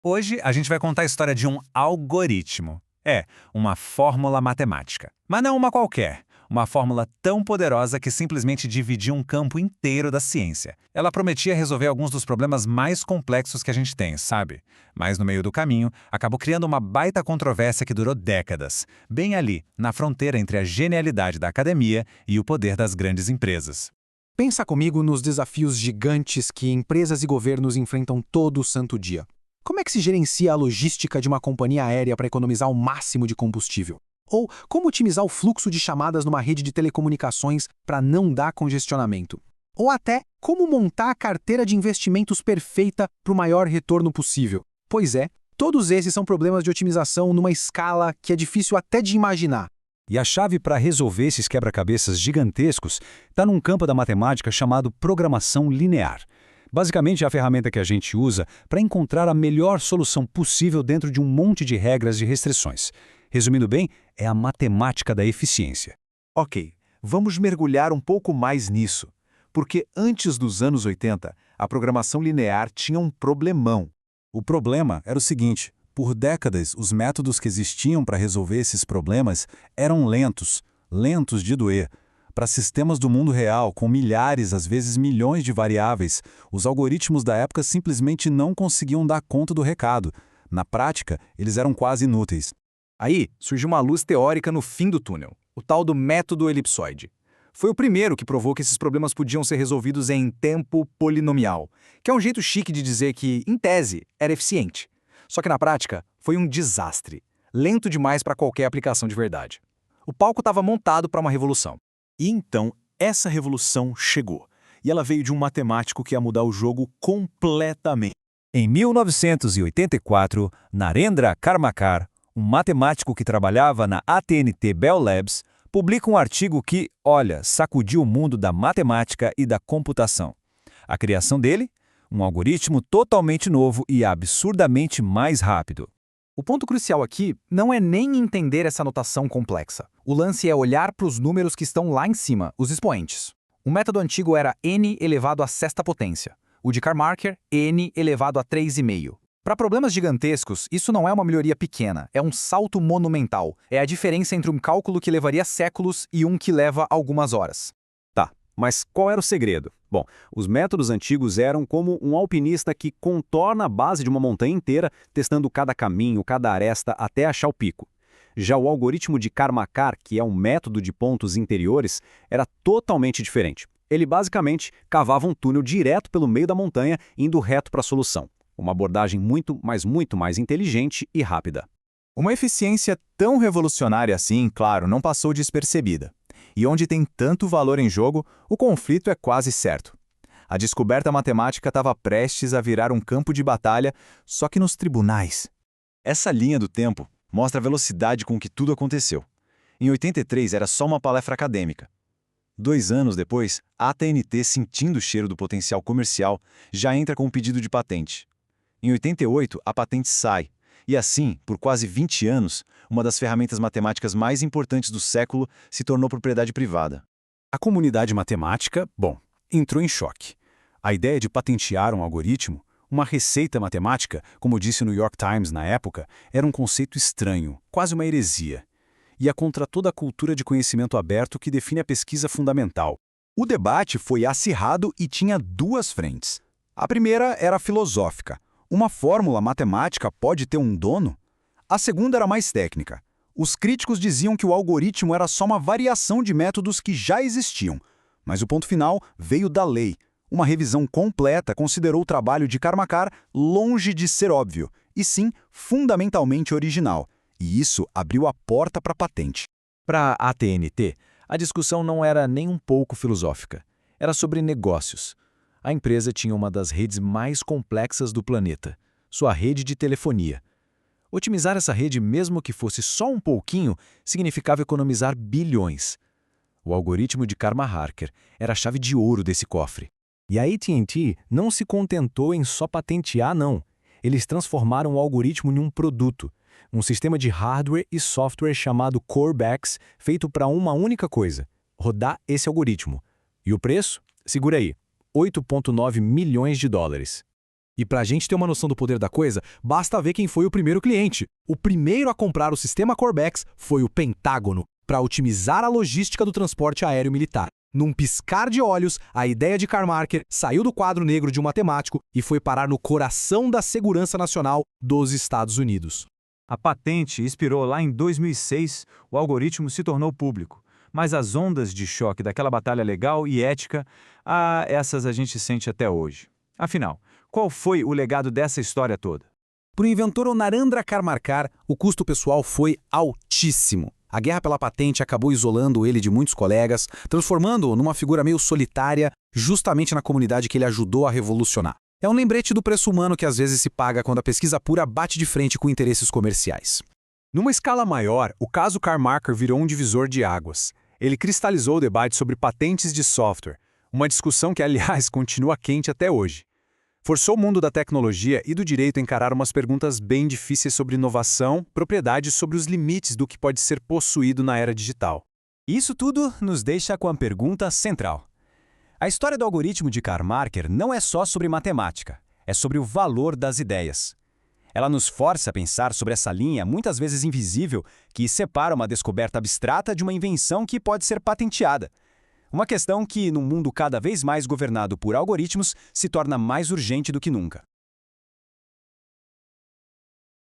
Hoje a gente vai contar a história de um algoritmo. É, uma fórmula matemática. Mas não uma qualquer. Uma fórmula tão poderosa que simplesmente dividia um campo inteiro da ciência. Ela prometia resolver alguns dos problemas mais complexos que a gente tem, sabe? Mas no meio do caminho, acabou criando uma baita controvérsia que durou décadas. Bem ali, na fronteira entre a genialidade da academia e o poder das grandes empresas. Pensa comigo nos desafios gigantes que empresas e governos enfrentam todo santo dia. Como é que se gerencia a logística de uma companhia aérea para economizar o máximo de combustível? Ou como otimizar o fluxo de chamadas numa rede de telecomunicações para não dar congestionamento? Ou até como montar a carteira de investimentos perfeita para o maior retorno possível? Pois é, todos esses são problemas de otimização numa escala que é difícil até de imaginar. E a chave para resolver esses quebra-cabeças gigantescos está num campo da matemática chamado programação linear. Basicamente, é a ferramenta que a gente usa para encontrar a melhor solução possível dentro de um monte de regras e restrições. Resumindo bem, é a matemática da eficiência. Ok, vamos mergulhar um pouco mais nisso. Porque antes dos anos 80, a programação linear tinha um problemão. O problema era o seguinte: por décadas, os métodos que existiam para resolver esses problemas eram lentos de doer. Para sistemas do mundo real, com milhares, às vezes milhões de variáveis, os algoritmos da época simplesmente não conseguiam dar conta do recado. Na prática, eles eram quase inúteis. Aí surgiu uma luz teórica no fim do túnel, o tal do método elipsoide. Foi o primeiro que provou que esses problemas podiam ser resolvidos em tempo polinomial, que é um jeito chique de dizer que, em tese, era eficiente. Só que na prática, foi um desastre, lento demais para qualquer aplicação de verdade. O palco estava montado para uma revolução. E então, essa revolução chegou. E ela veio de um matemático que ia mudar o jogo completamente. Em 1984, Narendra Karmakar, um matemático que trabalhava na AT&T Bell Labs, publica um artigo que, sacudiu o mundo da matemática e da computação. A criação dele? Um algoritmo totalmente novo e absurdamente mais rápido. O ponto crucial aqui não é nem entender essa notação complexa. O lance é olhar para os números que estão lá em cima, os expoentes. O método antigo era n elevado à sexta potência. O de Karmarkar, n elevado a 3,5. Para problemas gigantescos, isso não é uma melhoria pequena, é um salto monumental. É a diferença entre um cálculo que levaria séculos e um que leva algumas horas. Tá, mas qual era o segredo? Bom, os métodos antigos eram como um alpinista que contorna a base de uma montanha inteira, testando cada caminho, cada aresta, até achar o pico. Já o algoritmo de Karmakar, que é um método de pontos interiores, era totalmente diferente. Ele basicamente cavava um túnel direto pelo meio da montanha, indo reto para a solução. Uma abordagem muito mais inteligente e rápida. Uma eficiência tão revolucionária assim, claro, não passou despercebida. E onde tem tanto valor em jogo, o conflito é quase certo. A descoberta matemática estava prestes a virar um campo de batalha, só que nos tribunais. Essa linha do tempo mostra a velocidade com que tudo aconteceu. Em 83 era só uma palestra acadêmica. 2 anos depois, a AT&T, sentindo o cheiro do potencial comercial, já entra com um pedido de patente. Em 88, a patente sai. E assim, por quase 20 anos, uma das ferramentas matemáticas mais importantes do século se tornou propriedade privada. A comunidade matemática, entrou em choque. A ideia de patentear um algoritmo, uma receita matemática, como disse o New York Times na época, era um conceito estranho, quase uma heresia. Ia contra toda a cultura de conhecimento aberto que define a pesquisa fundamental. O debate foi acirrado e tinha duas frentes. A primeira era filosófica. Uma fórmula matemática pode ter um dono? A segunda era mais técnica. Os críticos diziam que o algoritmo era só uma variação de métodos que já existiam. Mas o ponto final veio da lei. Uma revisão completa considerou o trabalho de Karmakar longe de ser óbvio, e sim fundamentalmente original. E isso abriu a porta para a patente. Para a AT&T, a discussão não era nem um pouco filosófica. Era sobre negócios. A empresa tinha uma das redes mais complexas do planeta, sua rede de telefonia. Otimizar essa rede, mesmo que fosse só um pouquinho, significava economizar bilhões. O algoritmo de Karmarkar era a chave de ouro desse cofre. E a AT&T não se contentou em só patentear, não. Eles transformaram o algoritmo em um produto, um sistema de hardware e software chamado Corbex, feito para uma única coisa: rodar esse algoritmo. E o preço? Segura aí. $8,9 milhões. E para a gente ter uma noção do poder da coisa, basta ver quem foi o primeiro cliente. O primeiro a comprar o sistema Corbex foi o Pentágono, para otimizar a logística do transporte aéreo militar. Num piscar de olhos, a ideia de Carl Marker saiu do quadro negro de um matemático e foi parar no coração da segurança nacional dos Estados Unidos. A patente expirou lá em 2006, o algoritmo se tornou público. Mas as ondas de choque daquela batalha legal e ética, essas a gente sente até hoje. Afinal, qual foi o legado dessa história toda? Para o inventor Narendra Karmarkar, o custo pessoal foi altíssimo. A guerra pela patente acabou isolando ele de muitos colegas, transformando-o numa figura meio solitária, justamente na comunidade que ele ajudou a revolucionar. É um lembrete do preço humano que às vezes se paga quando a pesquisa pura bate de frente com interesses comerciais. Numa escala maior, o caso Karmarkar virou um divisor de águas. Ele cristalizou o debate sobre patentes de software, uma discussão que, aliás, continua quente até hoje. Forçou o mundo da tecnologia e do direito a encarar umas perguntas bem difíceis sobre inovação, propriedade e sobre os limites do que pode ser possuído na era digital. Isso tudo nos deixa com a pergunta central. A história do algoritmo de Karmarkar não é só sobre matemática, é sobre o valor das ideias. Ela nos força a pensar sobre essa linha, muitas vezes invisível, que separa uma descoberta abstrata de uma invenção que pode ser patenteada. Uma questão que, num mundo cada vez mais governado por algoritmos, se torna mais urgente do que nunca.